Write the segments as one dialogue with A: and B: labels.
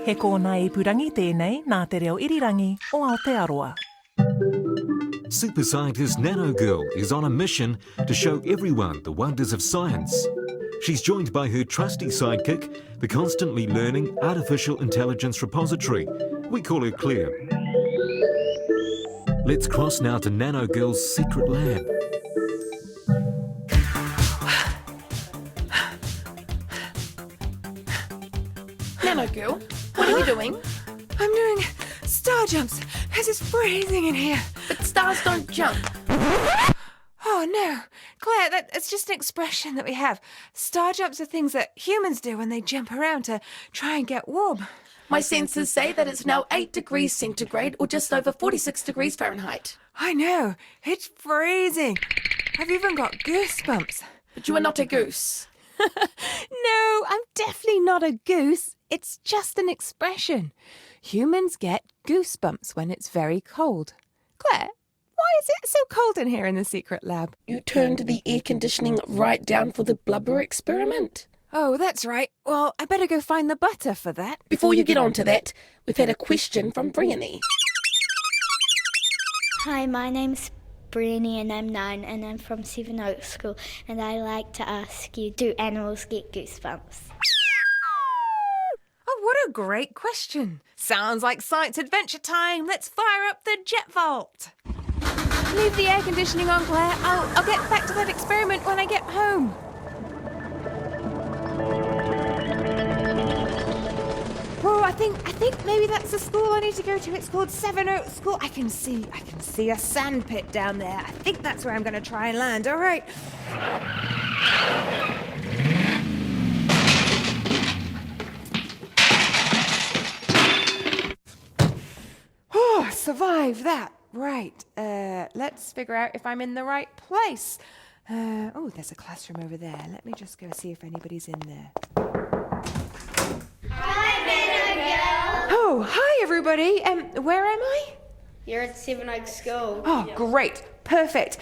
A: He kōna ipurangi tēnei nā te reo irirangi o Aotearoa.
B: Super scientist Nanogirl is on a mission to show everyone the wonders of science. She's joined by her trusty sidekick, the constantly learning artificial intelligence repository. We call her Claire. Let's cross now to Nanogirl's secret lab.
C: Nanogirl, what are you doing?
D: I'm doing star jumps because it's freezing in here.
C: But stars don't jump.
D: Oh no, Claire, that's just an expression that we have. Star jumps are things that humans do when they jump around to try and get warm.
C: My sensors say that it's now 8 degrees centigrade or just over 46 degrees Fahrenheit.
D: I know, it's freezing. I've even got goosebumps.
C: But you are not a goose.
D: No, I'm definitely not a goose. It's just an expression. Humans get goosebumps when it's very cold. Claire, why is it so cold in here in the secret lab?
C: You turned the air conditioning right down for the blubber experiment.
D: Oh, that's right. Well, I better go find the butter for that.
C: Before you get on to that, we've had a question from Briony.
E: Hi, my name's Briony and I'm 9 and I'm from Seven Oaks School and I like to ask you, do animals get goosebumps?
D: Oh, what a great question. Sounds like science adventure time. Let's fire up the jet vault. Leave the air conditioning on, Claire. I'll get back to that experiment when I get home. Oh, I think maybe that's the school I need to go to. It's called Seven Oaks School. I can see a sand pit down there. I think that's where I'm going to try and land. All right. Oh, survived that. Right. Let's figure out if I'm in the right place. Oh, there's a classroom over there. Let me just go see if anybody's in there. Oh, hi everybody. Where am I?
E: You're at Seven Oaks School.
D: Oh, great. Perfect.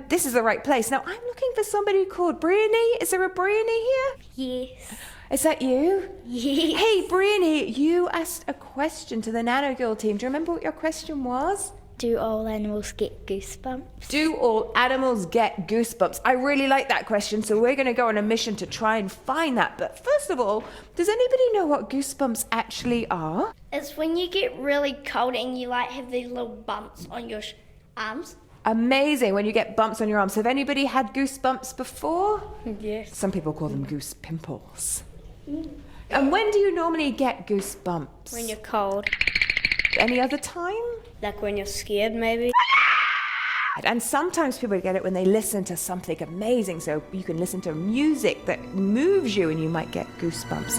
D: This is the right place. Now, I'm looking for somebody called Briony. Is there a Briony here?
E: Yes.
D: Is that you?
E: Yes.
D: Hey, Briony, you asked a question to the Nanogirl team. Do you remember what your question was?
E: Do all animals get goosebumps?
D: Do all animals get goosebumps? I really like that question, so we're going to go on a mission to try and find that. But first of all, does anybody know what goosebumps actually are?
F: It's when you get really cold and you have these little bumps on your arms.
D: Amazing, when you get bumps on your arms. Have anybody had goosebumps before?
F: Yes.
D: Some people call them goose pimples. And when do you normally get goosebumps?
F: When you're cold.
D: Any other time?
F: Like when you're scared, maybe.
D: And sometimes people get it when they listen to something amazing. So you can listen to music that moves you and you might get goosebumps.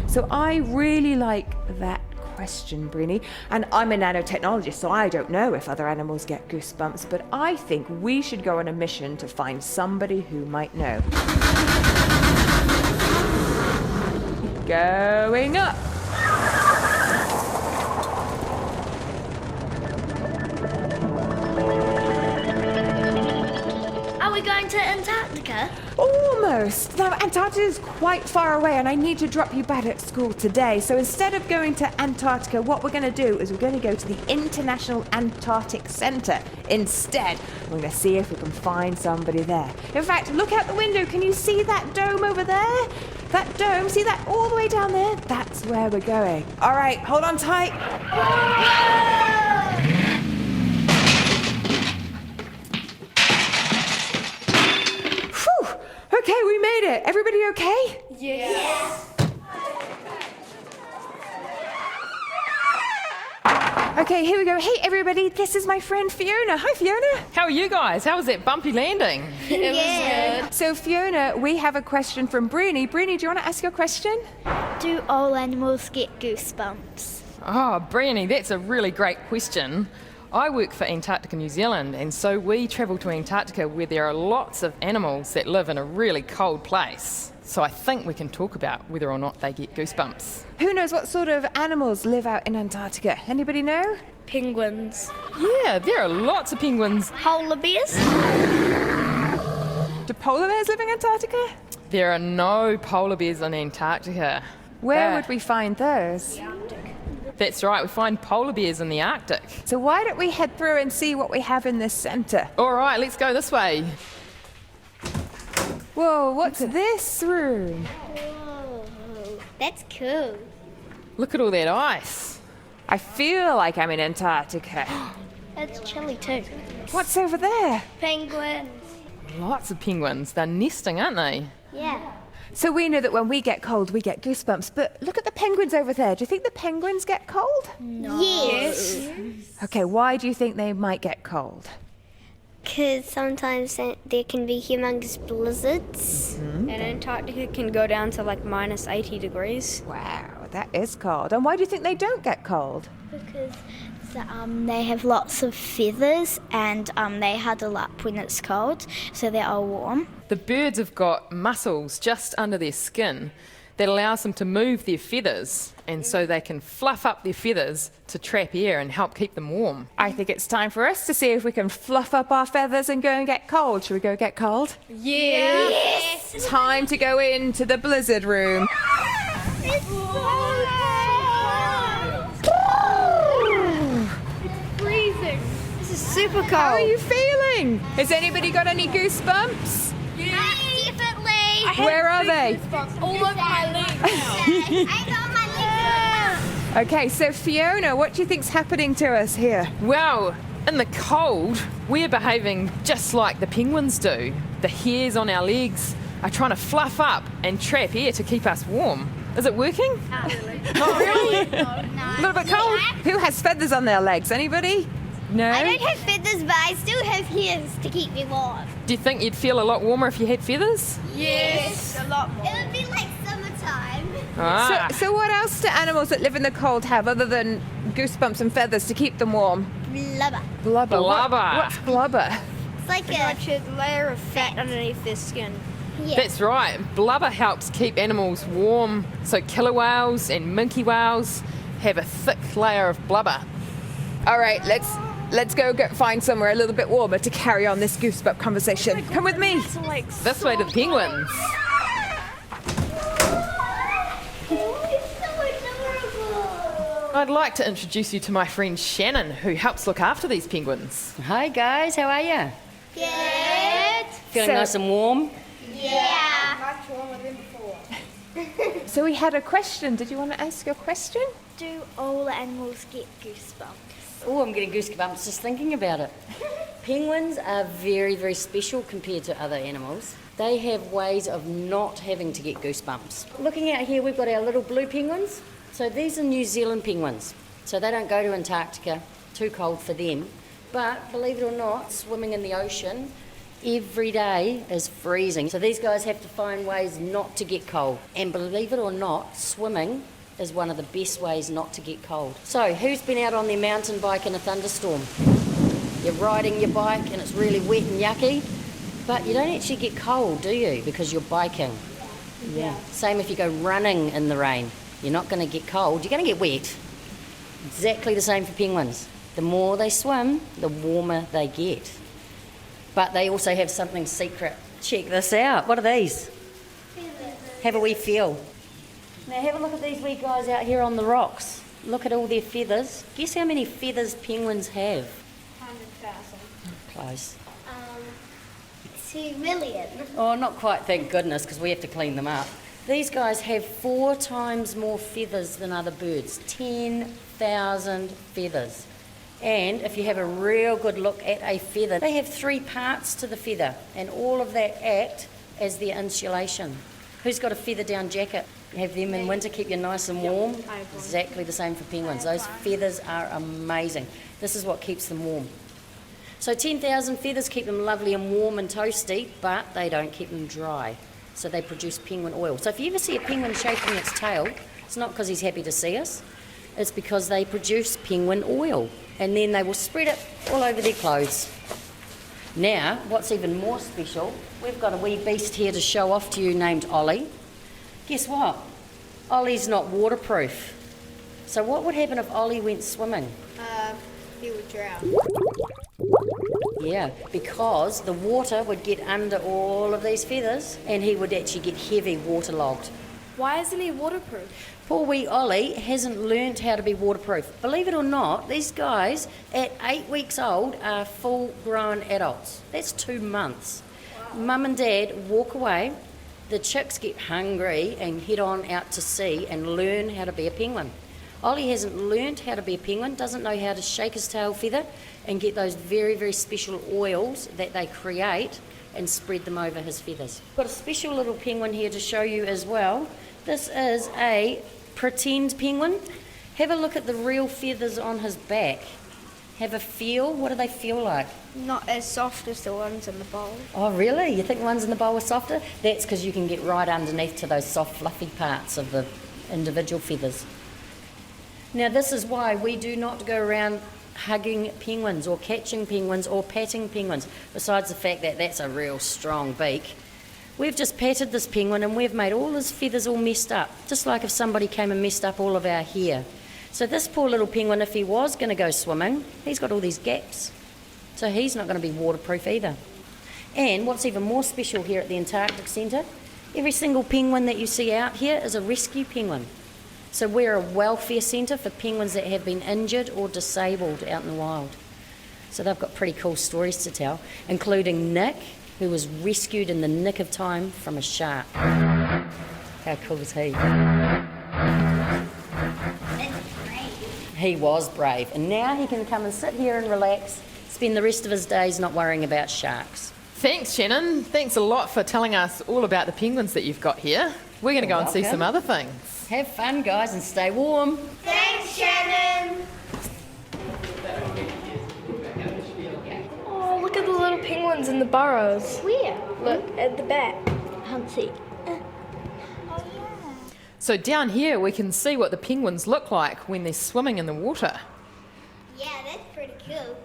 D: So I really like that question, Briony. And I'm a nanotechnologist, so I don't know if other animals get goosebumps, but I think we should go on a mission to find somebody who might know. Going up.
F: Are we going to Antarctica?
D: Almost. Now, Antarctica is quite far away and I need to drop you back at school today. So instead of going to Antarctica, what we're going to do is we're going to go to the International Antarctic Centre instead. We're going to see if we can find somebody there. In fact, look out the window. Can you see that dome over there? That dome, see that all the way down there? That's where we're going. All right, hold on tight. Okay, we made it. Everybody okay?
F: Yes.
D: Okay, here we go. Hey, everybody, this is my friend Fiona. Hi, Fiona.
G: How are you guys? How was that bumpy landing?
F: It was good.
D: So, Fiona, we have a question from Briony. Briony, do you want to ask your question?
E: Do all animals get goosebumps?
G: Oh, Briony, that's a really great question. I work for Antarctica New Zealand, and so we travel to Antarctica where there are lots of animals that live in a really cold place. So I think we can talk about whether or not they get goosebumps.
D: Who knows what sort of animals live out in Antarctica? Anybody know?
F: Penguins.
G: Yeah, there are lots of penguins.
F: Polar bears.
D: Do polar bears live in Antarctica?
G: There are no polar bears in Antarctica.
D: Where would we find those?
G: That's right, we find polar bears in the Arctic.
D: So why don't we head through and see what we have in this centre?
G: All right, let's go this way.
D: Whoa, what's this room?
E: Whoa, that's cool.
G: Look at all that ice.
D: I feel like I'm in Antarctica.
E: It's chilly too.
D: What's over there?
E: Penguins.
G: Lots of penguins. They're nesting, aren't they?
E: Yeah.
D: So we know that when we get cold, we get goosebumps. But look at the penguins over there. Do you think the penguins get cold?
E: No. Yes.
D: Okay, why do you think they might get cold?
E: Because sometimes there can be humongous blizzards.
H: And Antarctica can go down to like minus 80 degrees.
D: Wow, that is cold. And why do you think they don't get cold?
E: Because they have lots of feathers and they huddle up when it's cold, so they're all warm.
G: The birds have got muscles just under their skin that allows them to move their feathers, and so they can fluff up their feathers to trap air and help keep them warm.
D: I think it's time for us to see if we can fluff up our feathers and go and get cold. Should we go get cold?
H: Yes!
D: Time to go into the blizzard room.
E: It's
H: Freezing. This is super cold.
D: How are you feeling? Has anybody got any goosebumps?
E: Definitely.
D: Where are they?
H: All over my legs.
E: I got my legs.
D: Okay, so Fiona, what do you think's happening to us here?
G: Well, in the cold, we're behaving just like the penguins do. The hairs on our legs are trying to fluff up and trap air to keep us warm. Is it working?
E: Not really.
G: Not really?
E: No.
D: A little bit cold. Who has feathers on their legs? Anybody? No?
E: I don't have feathers, but I still have hairs to keep me warm.
G: Do you think you'd feel a lot warmer if you had feathers?
H: Yes, a lot more.
E: It would be like summertime.
G: Ah.
D: So what else do animals that live in the cold have other than goosebumps and feathers to keep them warm?
E: Blubber.
D: Blubber.
G: Blubber.
D: What's blubber?
E: It's like
H: Like a layer of fat underneath their skin.
E: yeah.
G: That's right. Blubber helps keep animals warm. So killer whales and minke whales have a thick layer of blubber.
D: All right, let's go find somewhere a little bit warmer to carry on this goosebump conversation. Come with me.
G: This way to the penguins. I'd like to introduce you to my friend Shannon, who helps look after these penguins.
I: Hi guys, how are you?
E: Good.
I: Feeling
D: So-
I: nice and warm?
E: Yeah.
H: Much warmer than before.
D: So we had a question. Did you want to ask your question?
E: Do all animals get goosebumps?
I: Oh, I'm getting goosebumps just thinking about it. Penguins are very, very special compared to other animals. They have ways of not having to get goosebumps. Looking out here, we've got our little blue penguins. So these are New Zealand penguins. So they don't go to Antarctica, too cold for them. But believe it or not, swimming in the ocean every day is freezing. So these guys have to find ways not to get cold. And believe it or not, swimming is one of the best ways not to get cold. So who's been out on their mountain bike in a thunderstorm? You're riding your bike and it's really wet and yucky, but you don't actually get cold, do you? Because you're biking. Yeah. Same if you go running in the rain. You're not going to get cold, you're going to get wet. Exactly the same for penguins. The more they swim, the warmer they get. But they also have something secret. Check this out. What are these? Have a wee feel. Now have a look at these wee guys out here on the rocks. Look at all their feathers. Guess how many feathers penguins have?
H: 100,000.
I: Close.
E: 2 million.
I: Oh, not quite, thank goodness, because we have to clean them up. These guys have 4 times more feathers than other birds. 10,000 feathers. And if you have a real good look at a feather, they have 3 parts to the feather, and all of that act as their insulation. Who's got a feather down jacket? You have them in winter, keep you nice and warm. Exactly the same for penguins. Those feathers are amazing. This is what keeps them warm. So 10,000 feathers keep them lovely and warm and toasty, but they don't keep them dry. So they produce penguin oil. So if you ever see a penguin shaking its tail, it's not because he's happy to see us. It's because they produce penguin oil. And then they will spread it all over their clothes. Now, what's even more special, we've got a wee beast here to show off to you named Ollie. Guess what? Ollie's not waterproof. So what would happen if Ollie went swimming?
H: He would drown.
I: Yeah, because the water would get under all of these feathers and he would actually get heavy waterlogged.
H: Why isn't he waterproof?
I: Poor wee Ollie hasn't learnt how to be waterproof. Believe it or not, these guys at 8 weeks old are full-grown adults. That's 2 months. Mum and Dad walk away, the chicks get hungry and head on out to sea and learn how to be a penguin. Ollie hasn't learnt how to be a penguin, doesn't know how to shake his tail feather and get those very, very special oils that they create and spread them over his feathers. Got a special little penguin here to show you as well. This is a pretend penguin. Have a look at the real feathers on his back. Have a feel. What do they feel like?
H: Not as soft as the ones in the bowl.
I: Oh, really? You think the ones in the bowl are softer? That's because you can get right underneath to those soft, fluffy parts of the individual feathers. Now, this is why we do not go around hugging penguins or catching penguins or patting penguins, besides the fact that that's a real strong beak. We've just patted this penguin and we've made all his feathers all messed up, just like if somebody came and messed up all of our hair. So this poor little penguin, if he was going to go swimming, he's got all these gaps. So he's not going to be waterproof either. And what's even more special here at the Antarctic Centre, every single penguin that you see out here is a rescue penguin. So we're a welfare centre for penguins that have been injured or disabled out in the wild. So they've got pretty cool stories to tell, including Nick, who was rescued in the nick of time from a shark. How cool is he? He was brave, and now he can come and sit here and relax, spend the rest of his days not worrying about sharks.
G: Thanks, Shannon. Thanks a lot for telling us all about the penguins that you've got here. We're going to go and see some other things.
I: Have fun, guys, and stay warm.
F: Thanks, Shannon.
H: Oh, look at the little penguins in the burrows.
F: Where?
H: Look at the back.
F: Can't see.
G: So down here we can see what the penguins look like when they're swimming in the water.
F: Yeah, that's pretty cool.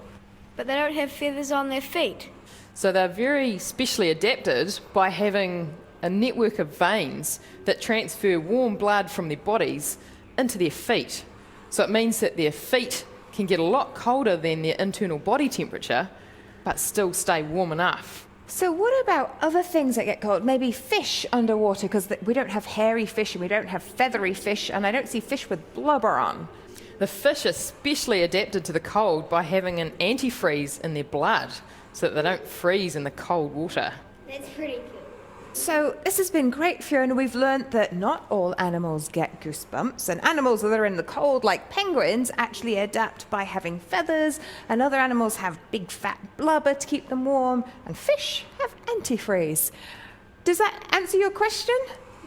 H: But they don't have feathers on their feet.
G: So they're very specially adapted by having a network of veins that transfer warm blood from their bodies into their feet. So it means that their feet can get a lot colder than their internal body temperature, but still stay warm enough.
D: So what about other things that get cold? Maybe fish underwater, because we don't have hairy fish and we don't have feathery fish, and I don't see fish with blubber on.
G: The fish are specially adapted to the cold by having an antifreeze in their blood so that they don't freeze in the cold water.
F: That's pretty cool.
D: So this has been great, Fiona. We've learned that not all animals get goosebumps, and animals that are in the cold, like penguins, actually adapt by having feathers, and other animals have big fat blubber to keep them warm, and fish have antifreeze. Does that answer your question?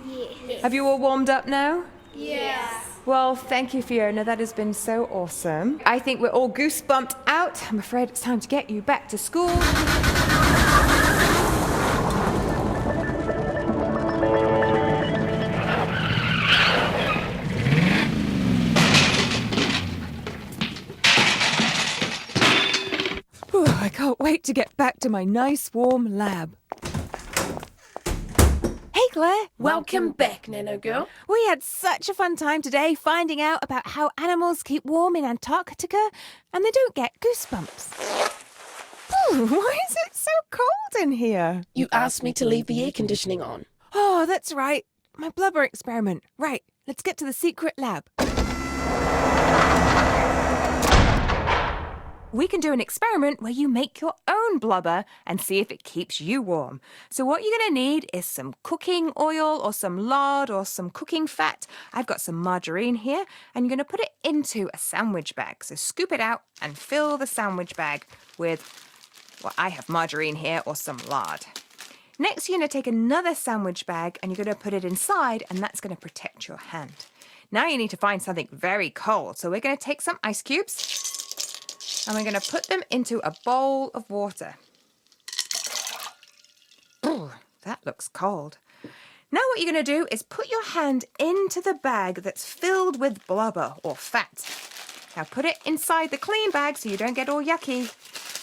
F: Yes.
D: Have you all warmed up now?
F: Yes.
D: Well, thank you, Fiona. That has been so awesome. I think we're all goosebumped out. I'm afraid it's time to get you back to school. I can't wait to get back to my nice warm lab. Hey Claire!
C: Welcome back, Nanogirl.
D: We had such a fun time today finding out about how animals keep warm in Antarctica and they don't get goosebumps. Why is it so cold in here?
C: You asked me to leave the air conditioning on.
D: Oh, that's right. My blubber experiment. Right, let's get to the secret lab. We can do an experiment where you make your own blubber and see if it keeps you warm. So what you're going to need is some cooking oil or some lard or some cooking fat. I've got some margarine here, and you're going to put it into a sandwich bag. So scoop it out and fill the sandwich bag with, well, I have margarine here or some lard. Next, you're going to take another sandwich bag and you're going to put it inside, and that's going to protect your hand. Now you need to find something very cold. So we're going to take some ice cubes, and we're going to put them into a bowl of water. Ooh, that looks cold. Now what you're going to do is put your hand into the bag that's filled with blubber or fat. Now put it inside the clean bag so you don't get all yucky.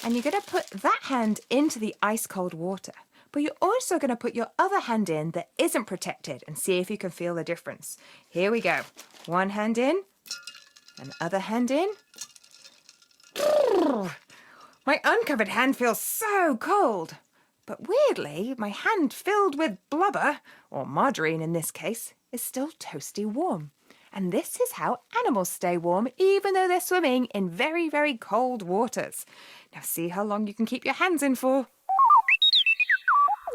D: And you're going to put that hand into the ice cold water. But you're also going to put your other hand in that isn't protected and see if you can feel the difference. Here we go. One hand in, and other hand in. My uncovered hand feels so cold. But weirdly, my hand filled with blubber, or margarine in this case, is still toasty warm. And this is how animals stay warm even though they're swimming in very, very cold waters. Now see how long you can keep your hands in for.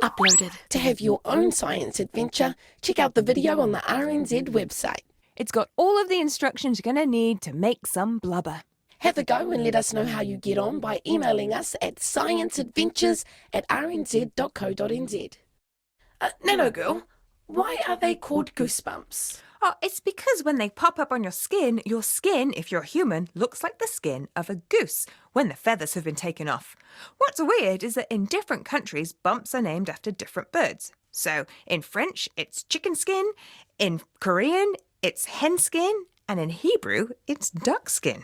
C: Uploaded. To have your own science adventure, check out the video on the RNZ website.
D: It's got all of the instructions you're going to need to make some blubber.
C: Have a go and let us know how you get on by emailing us at scienceadventures@rnz.co.nz. Nanogirl, why are they called goosebumps?
D: Oh, it's because when they pop up on your skin, if you're human, looks like the skin of a goose when the feathers have been taken off. What's weird is that in different countries, bumps are named after different birds. So in French, it's chicken skin, in Korean, it's hen skin, and in Hebrew, it's duck skin.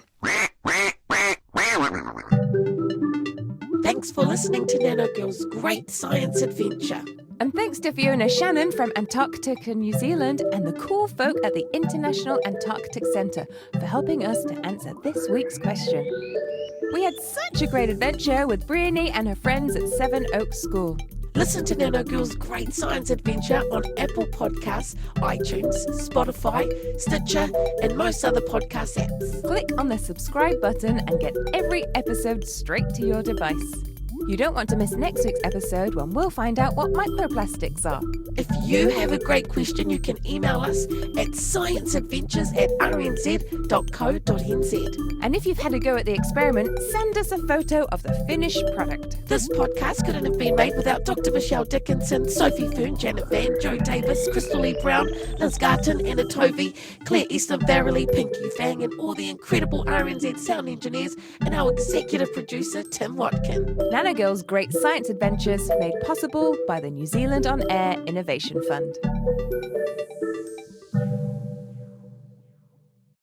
C: Thanks for listening to Nanogirl's great science adventure.
D: And thanks to Fiona Shannon from Antarctica, New Zealand, and the cool folk at the International Antarctic Centre for helping us to answer this week's question. We had such a great adventure with Briony and her friends at Seven Oaks School.
C: Listen to Nanogirl's great science adventure on Apple Podcasts, iTunes, Spotify, Stitcher, and most other podcast apps.
D: Click on the subscribe button and get every episode straight to your device. You don't want to miss next week's episode when we'll find out what microplastics are.
C: If you have a great question, you can email us at scienceadventures@rnz.co.nz.
D: And if you've had a go at the experiment, send us a photo of the finished product.
C: This podcast couldn't have been made without Dr. Michelle Dickinson, Sophie Fern, Janet Van, Joe Davis, Crystal Lee Brown, Liz Garton, Anna Tovey, Claire Easton, Verily, Pinky Fang, and all the incredible RNZ sound engineers, and our executive producer, Tim Watkin.
D: Nanogirl's Great Science Adventures made possible by the New Zealand On Air Innovation Fund.